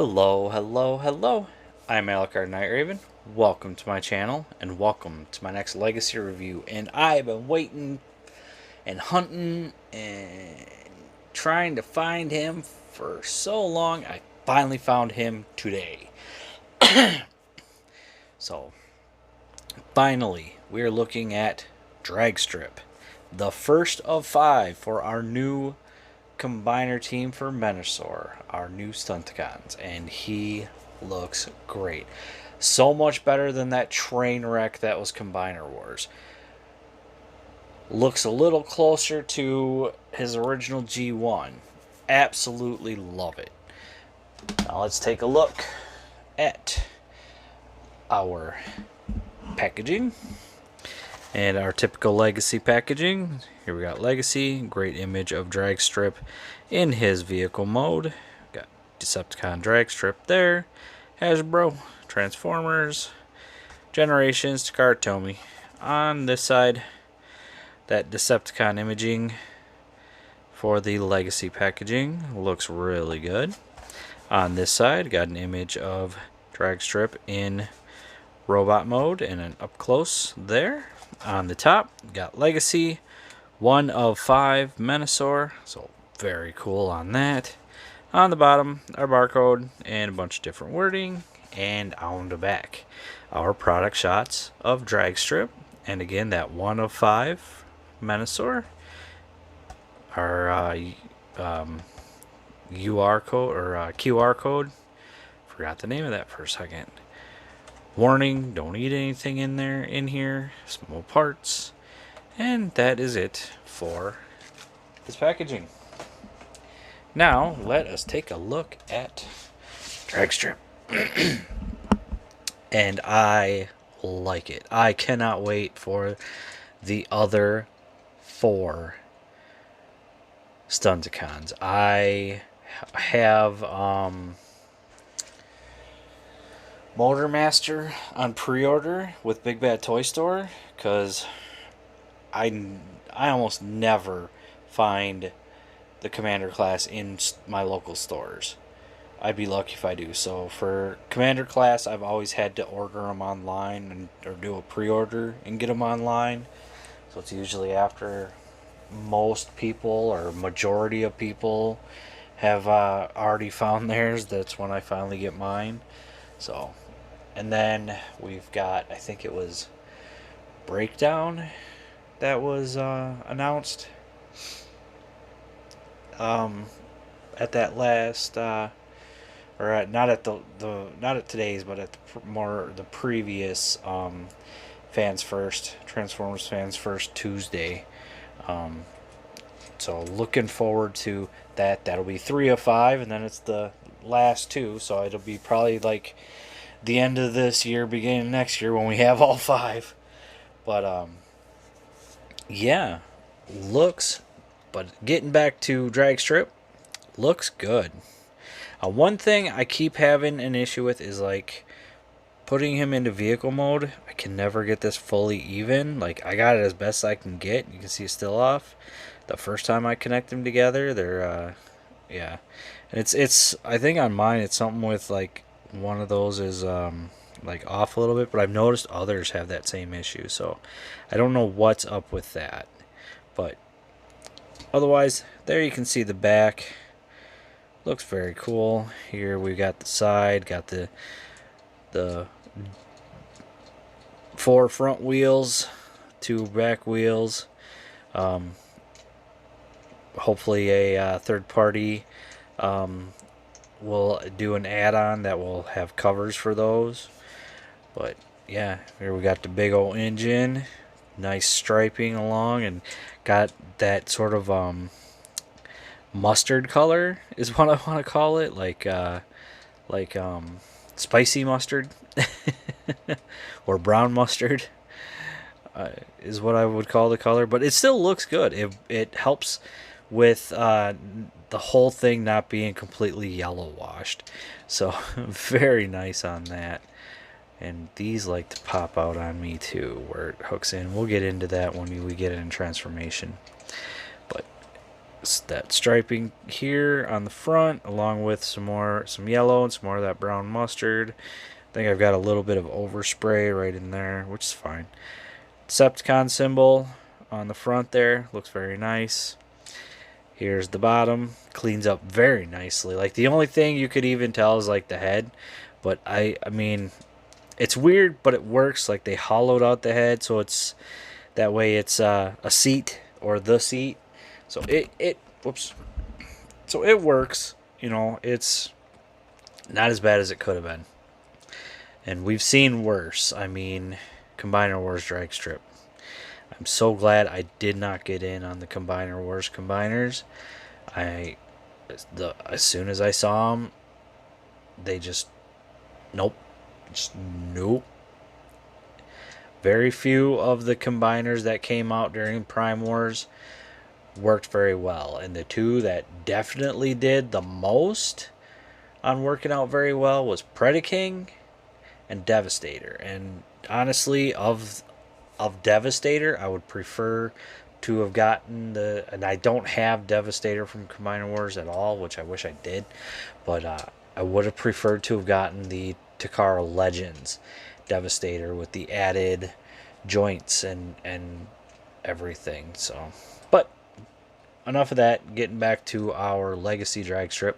Hello, hello, hello. I'm Alucard Night Raven. Welcome to my channel and welcome to my next Legacy review. And I've been waiting and hunting and trying to find him for so long. I finally found him today. So, finally, we are looking at Dragstrip, the first of 5 for our new combiner team for Menasor, our new Stunticons, and he looks great. So much better than that train wreck that was Combiner Wars. Looks a little closer to his original G1. Absolutely love it. Now let's take a look at our packaging and our typical Legacy packaging. Here we got Legacy, great image of Dragstrip in his vehicle mode. Got Decepticon Dragstrip there, Hasbro, Transformers, Generations, Takara Tomy. On this side, that Decepticon imaging for the Legacy packaging looks really good. On this side, got an image of Dragstrip in robot mode and an up close there. On the top, got Legacy, 1 of 5 Menasor, so very cool on that. On the bottom, our barcode and a bunch of different wording. And on the back, our product shots of Dragstrip. And again, that 1 of 5 Menasor. Our UR code or QR code. Forgot the name of that for a second. Warning, don't eat anything in here. Small parts. And that is it for this packaging. Now, let us take a look at Dragstrip. And I like it. I cannot wait for the other 4 Stunticons. I have Motor Master on pre-order with Big Bad Toy Store because I almost never find the Commander class in my local stores. I'd be lucky if I do. So for Commander class, I've always had to order them online or do a pre-order and get them online. So it's usually after most people or majority of people have already found theirs. That's when I finally get mine. So, and then we've got, I think it was Breakdown that was announced at that last or not at not at today's, but at the previous Fans First, Transformers Fans First Tuesday. So looking forward to that. That'll be 3 of 5, and then it's the last 2, so it'll be probably like the end of this year, beginning of next year when we have all 5. But yeah, but getting back to Dragstrip, looks good. One thing I keep having an issue with is like putting him into vehicle mode. I can never get this fully even. Like I got it as best I can get. You can see it's still off. The first time I connect them together, they're yeah. And it's I think on mine it's something with like one of those is like off a little bit, but I've noticed others have that same issue. So I don't know what's up with that. But otherwise, there you can see the back. Looks very cool. Here we got the side, got the 4 front wheels, 2 back wheels. Hopefully a third party will do an add-on that will have covers for those. But yeah, here we got the big old engine, nice striping along, and got that sort of mustard color is what I want to call it, like spicy mustard or brown mustard is what I would call the color. But it still looks good. It helps with the whole thing not being completely yellow washed. So very nice on that. And these like to pop out on me too, where it hooks in. We'll get into that when we get it in transformation. But that striping here on the front, along with some yellow and some more of that brown mustard. I think I've got a little bit of overspray right in there, which is fine. Decepticon symbol on the front there, looks very nice. Here's the bottom, cleans up very nicely. Like, the only thing you could even tell is like the head, but I mean, it's weird, but it works. Like, they hollowed out the head, so it's that way it's a seat or the seat. So so it works. You know, it's not as bad as it could have been. And we've seen worse. I mean, Combiner Wars Dragstrip. I'm so glad I did not get in on the Combiner Wars combiners. As soon as I saw them, they just nope. Very few of the combiners that came out during Prime Wars worked very well, and the two that definitely did the most on working out very well was Predaking and Devastator. And honestly, of Devastator, I would prefer to have gotten and I don't have Devastator from Combiner Wars at all, which I wish I did, but I would have preferred to have gotten the Takara Legends Devastator with the added joints and everything. So, but enough of that. Getting back to our Legacy Dragstrip.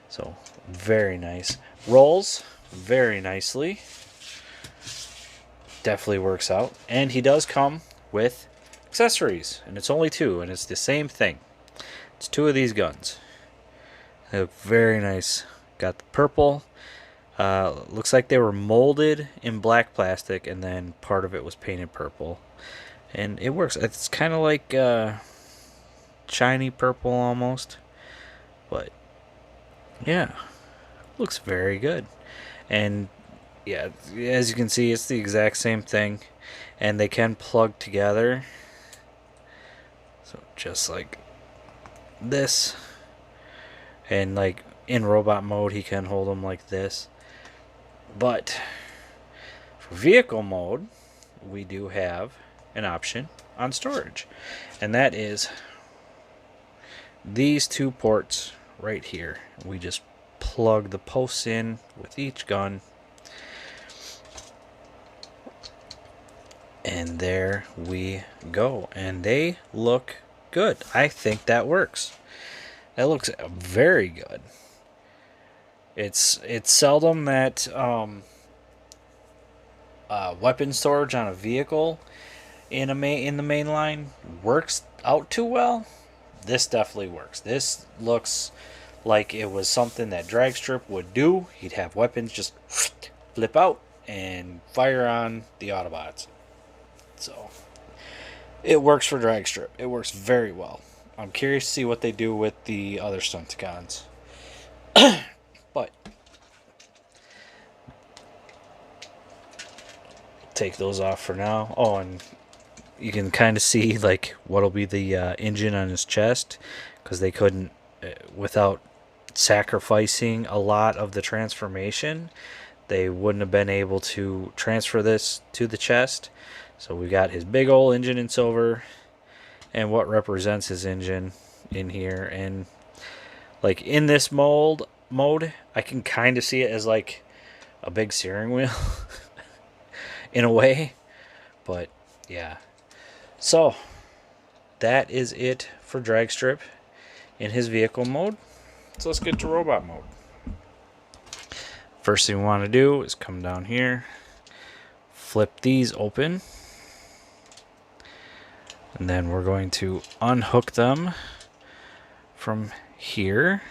So, very nice. Rolls very nicely. Definitely works out. And he does come with accessories, and it's only 2, and it's the same thing. It's 2 of these guns. They look very nice. Got the purple. Looks like they were molded in black plastic, and then part of it was painted purple. And it works. It's kind of like shiny purple almost. But, yeah. Looks very good. And, yeah, as you can see, it's the exact same thing. And they can plug together. So, just like this. And, like, in robot mode, he can hold them like this. But for vehicle mode, we do have an option on storage. And that is these 2 ports right here. We just plug the posts in with each gun. And there we go. And they look good. I think that works. That looks very good. It's seldom that weapon storage on a vehicle in the main line works out too well. This definitely works. This looks like it was something that Dragstrip would do. He'd have weapons just flip out and fire on the Autobots. So it works for Dragstrip. It works very well. I'm curious to see what they do with the other Stunticons. But take those off for now. Oh, and you can kind of see like what'll be the engine on his chest, because they couldn't, without sacrificing a lot of the transformation, they wouldn't have been able to transfer this to the chest. So we got his big old engine in silver, and what represents his engine in here. And like in this mode, I can kind of see it as like a big steering wheel in a way. But yeah. So that is it for Dragstrip in his vehicle mode. So let's get to robot mode. First thing we want to do is come down here, flip these open, and then we're going to unhook them from here,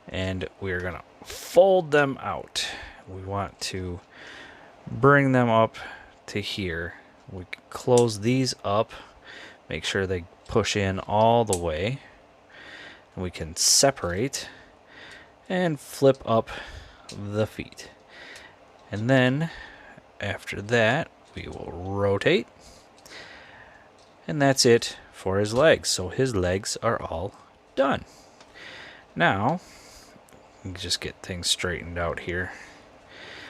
and we're going to fold them out. We want to bring them up to here. We can close these up, make sure they push in all the way. We can separate and flip up the feet. And then after that, we will rotate. And that's it for his legs. So his legs are all done. Now, just get things straightened out here.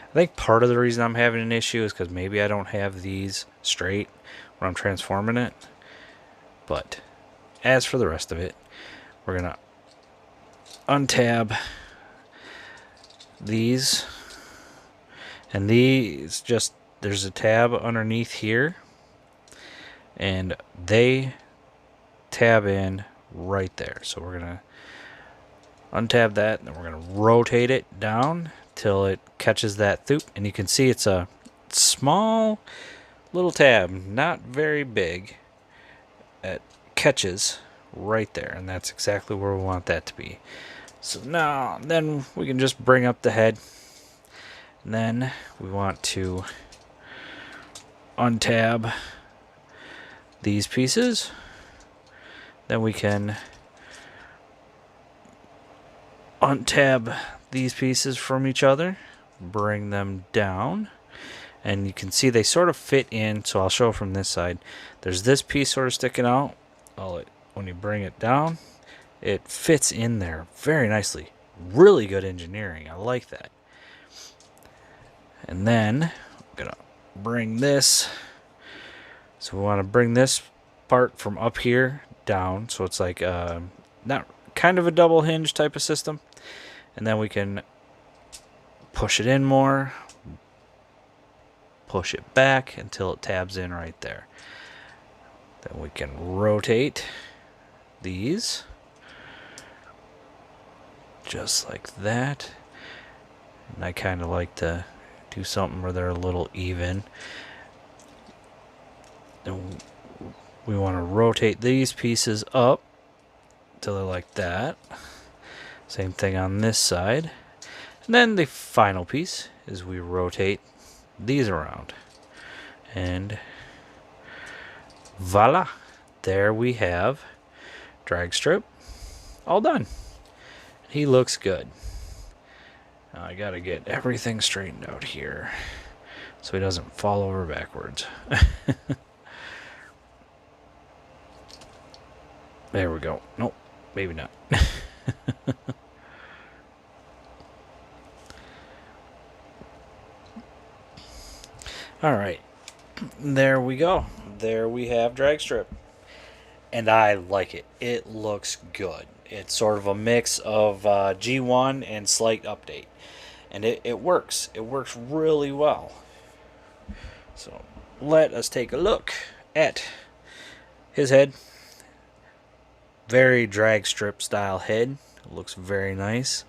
I think part of the reason I'm having an issue is because maybe I don't have these straight when I'm transforming it. But as for the rest of it, we're going to untab these. And these just, there's a tab underneath here. And they tab in right there. So we're going to untab that, and then we're going to rotate it down till it catches that throop. And you can see it's a small little tab, not very big. It catches right there, and that's exactly where we want that to be. So now, then we can just bring up the head. And then we want to untab these pieces. Then we can untab these pieces from each other, bring them down, and you can see they sort of fit in. So I'll show from this side. There's this piece sort of sticking out. When you bring it down, it fits in there very nicely. Really good engineering. I like that. And then I'm gonna bring this. So we want to bring this part from up here down, so it's like not kind of a double hinge type of system. And then we can push it in more, push it back until it tabs in right there. Then we can rotate these just like that. And I kind of like to do something where they're a little even. And we want to rotate these pieces up till they're like that. Same thing on this side. And then the final piece is we rotate these around. And voila! There we have Dragstrip all done. He looks good. Now I gotta get everything straightened out here so he doesn't fall over backwards. There we go. Nope, maybe not. Alright, there we go. There we have Dragstrip. And I like it. It looks good. It's sort of a mix of G1 and slight update. And it works. It works really well. So let us take a look at his head. Very Dragstrip style head. It looks very nice.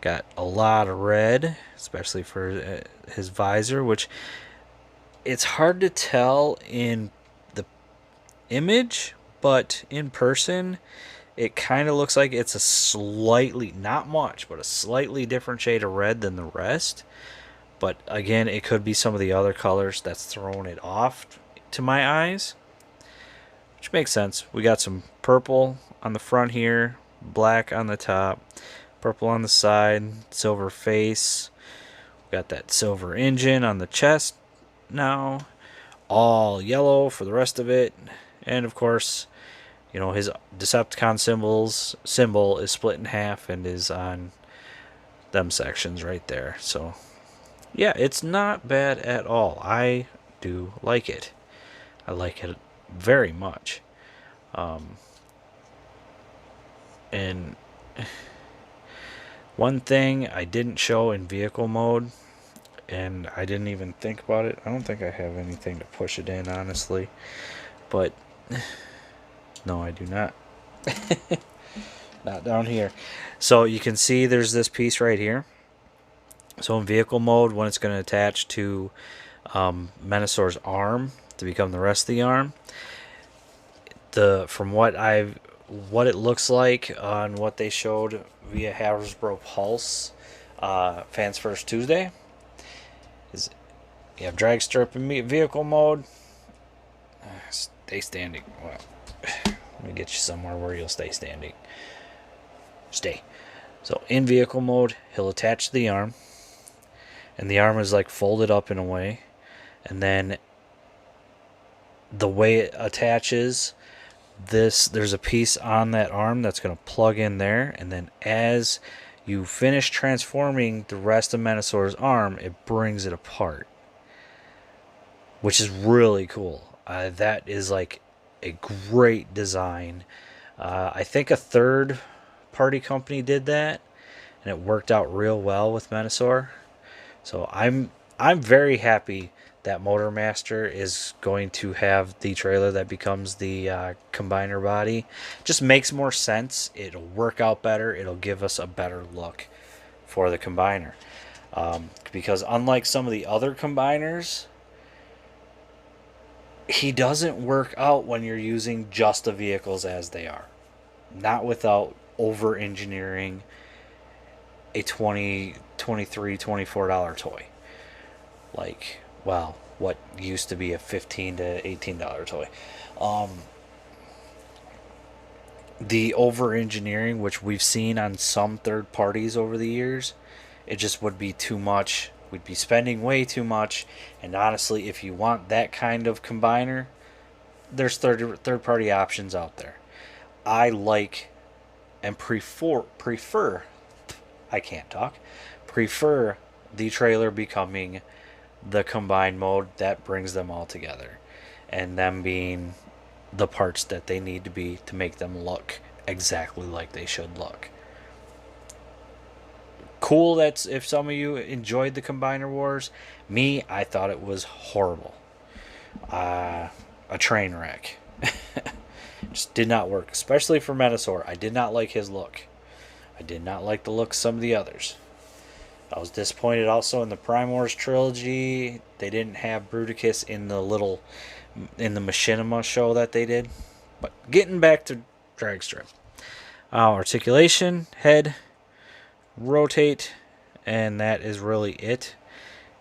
Got a lot of red, especially for his visor, which it's hard to tell in the image, but in person it kind of looks like it's a slightly, not much, but a slightly different shade of red than the rest. But again, it could be some of the other colors that's throwing it off to my eyes, which makes sense. We got some purple on the front here, black on the top, purple on the side, silver face. We got that silver engine on the chest now, all yellow for the rest of it. And of course, you know, his Decepticon symbol is split in half and is on them sections right there. So yeah, it's not bad at all. I do like it. I like it very much. And one thing I didn't show in vehicle mode, and I didn't even think about it. I don't think I have anything to push it in, honestly. But no, I do not. Not down here. So you can see there's this piece right here. So in vehicle mode, when it's going to attach to Menasor's arm to become the rest of the arm, from what it looks like on what they showed via Hasbro Pulse Fans First Tuesday, is you have Dragstrip in vehicle mode. Stay standing. Well, let me get you somewhere where you'll stay standing. Stay. So in vehicle mode, he'll attach to the arm, and the arm is like folded up in a way, and then the way it attaches, there's a piece on that arm that's going to plug in there, and then as you finish transforming the rest of Menasor's arm, it brings it apart, which is really cool. That is like a great design. I think a third party company did that, and it worked out real well with Menasor. So I'm very happy that Motormaster is going to have the trailer that becomes the combiner body. Just makes more sense. It'll work out better. It'll give us a better look for the combiner. Because unlike some of the other combiners, he doesn't work out when you're using just the vehicles as they are. Not without over engineering a $20, $23, $24 toy. Like, well, what used to be a $15 to $18 toy. The over engineering, which we've seen on some third parties over the years, it just would be too much. We'd be spending way too much. And honestly, if you want that kind of combiner, there's third party options out there. I like and prefer I can't talk. Prefer the trailer becoming the combined mode that brings them all together, and them being the parts that they need to be to make them look exactly like they should look. Cool, that's if some of you enjoyed the Combiner Wars. Me, I thought it was horrible. A train wreck. Just did not work, especially for Menasor. I did not like his look. I did not like the look of some of the others. I was disappointed also in the Prime Wars trilogy. They didn't have Bruticus in the Machinima show that they did. But getting back to Dragstrip. Articulation, head, rotate, and that is really it.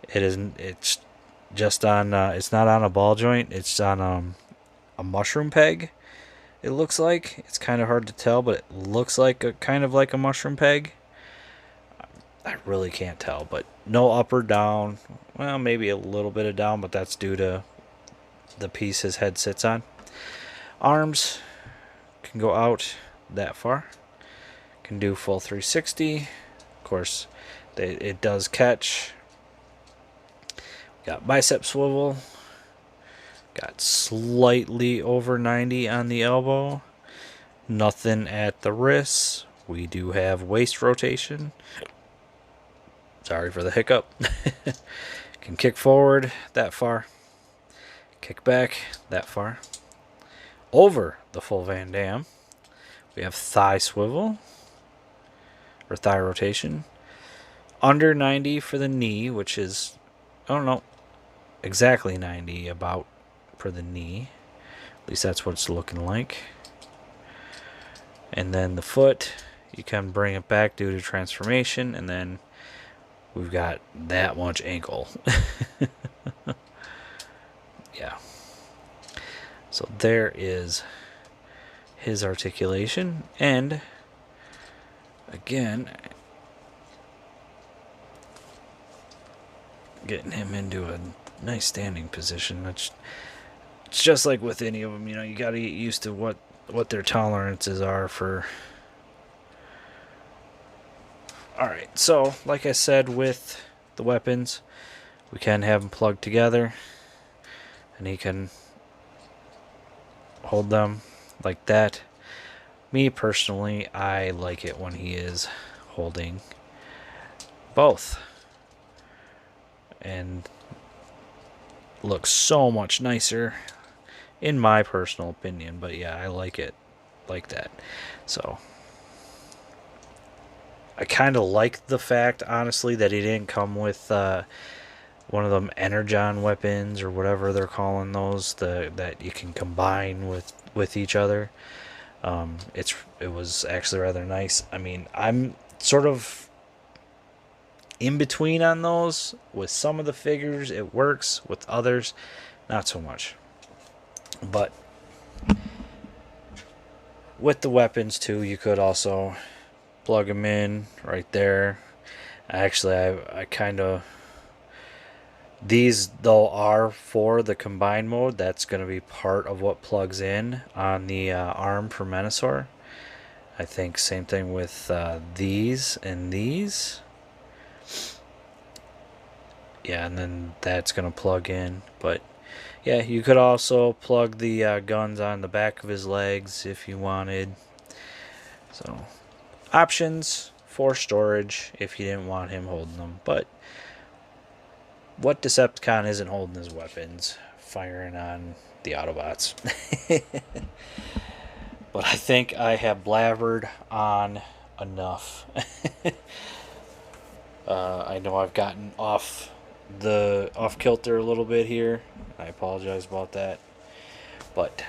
It's just on, it's not on a ball joint. It's on a mushroom peg. It looks like. It's kind of hard to tell, but it looks like kind of like a mushroom peg. I really can't tell, but no up or down. Well, maybe a little bit of down, but that's due to the piece his head sits on. Arms can go out that far. Can do full 360. Of course, it does catch. Got bicep swivel. Got slightly over 90 on the elbow. Nothing at the wrist. We do have waist rotation. Sorry for the hiccup. Can kick forward that far. Kick back that far. Over the full Van Dam. We have thigh swivel. Or thigh rotation. Under 90 for the knee, which is, I don't know, exactly 90 about for the knee. At least that's what it's looking like. And then the foot, you can bring it back due to transformation, and then we've got that much ankle. Yeah. So there is his articulation, and again, getting him into a nice standing position. It's just like with any of them, you got to get used to what their tolerances are for. Alright, so like I said with the weapons, we can have them plugged together, and he can hold them like that. Me personally, I like it when he is holding both, and looks so much nicer in my personal opinion. But yeah, I like it like that. So I kind of like the fact, honestly, that he didn't come with one of them energon weapons or whatever they're calling those, that you can combine with each other. It was actually rather nice. I mean, I'm sort of in between on those. With some of the figures it works, with others not so much. But with the weapons too, you could also plug them in right there. Actually, I kind of, these though are for the combined mode. That's going to be part of what plugs in on the arm for Menasor. I think same thing with these and these. Yeah, and then that's going to plug in. But yeah, you could also plug the guns on the back of his legs if you wanted. So, options for storage if you didn't want him holding them. But what Decepticon isn't holding his weapons? Firing on the Autobots. But I think I have blabbered on enough. I know I've gotten off kilter a little bit here. I apologize about that. But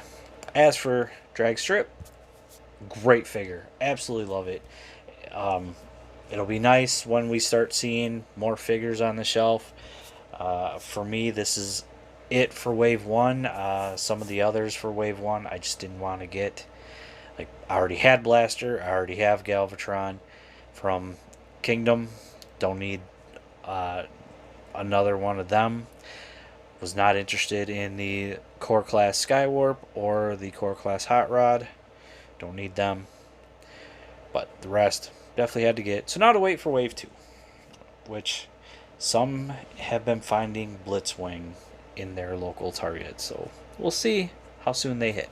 as for Dragstrip, great figure. Absolutely love it. It'll be nice when we start seeing more figures on the shelf. For me, this is it for Wave 1. Some of the others for Wave 1 I just didn't want to get. Like, I already had Blaster. I already have Galvatron from Kingdom. Don't need another one of them. Was not interested in the Core Class Skywarp or the Core Class Hot Rod. Don't need them. But the rest definitely had to get. So now to wait for Wave 2, which some have been finding Blitzwing in their local Target. So we'll see how soon they hit.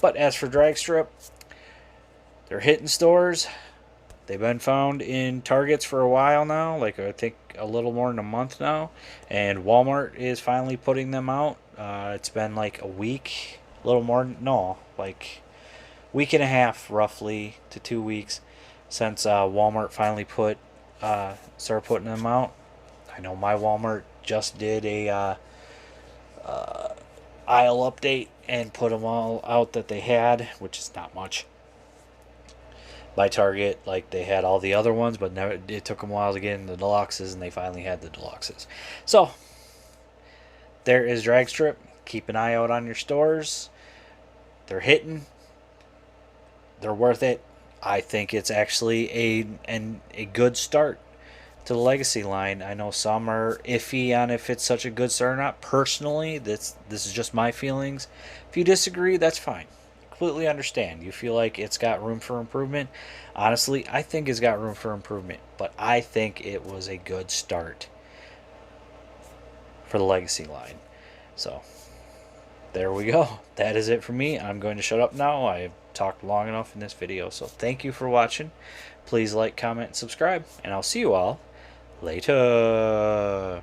But as for Dragstrip, they're hitting stores. They've been found in Targets for a while now, like I think a little more than a month now. And Walmart is finally putting them out. It's been like a week, a little more, no, like week and a half roughly to 2 weeks since Walmart finally started putting them out. I know my Walmart just did a aisle update and put them all out that they had, which is not much. By Target, like they had all the other ones, but never, it took them a while to get in the deluxes, and they finally had the deluxes. So there is Dragstrip. Keep an eye out on your stores. They're hitting. They're worth it. I think it's actually a good start to the Legacy line. I know some are iffy on if it's such a good start or not. Personally, this is just my feelings. If you disagree, that's fine. Completely understand. You feel like it's got room for improvement. Honestly, I think it's got room for improvement, but I think it was a good start for the Legacy line. So there we go. That is it for me. I'm going to shut up now. I've talked long enough in this video, so thank you for watching. Please like, comment, and subscribe, and I'll see you all later.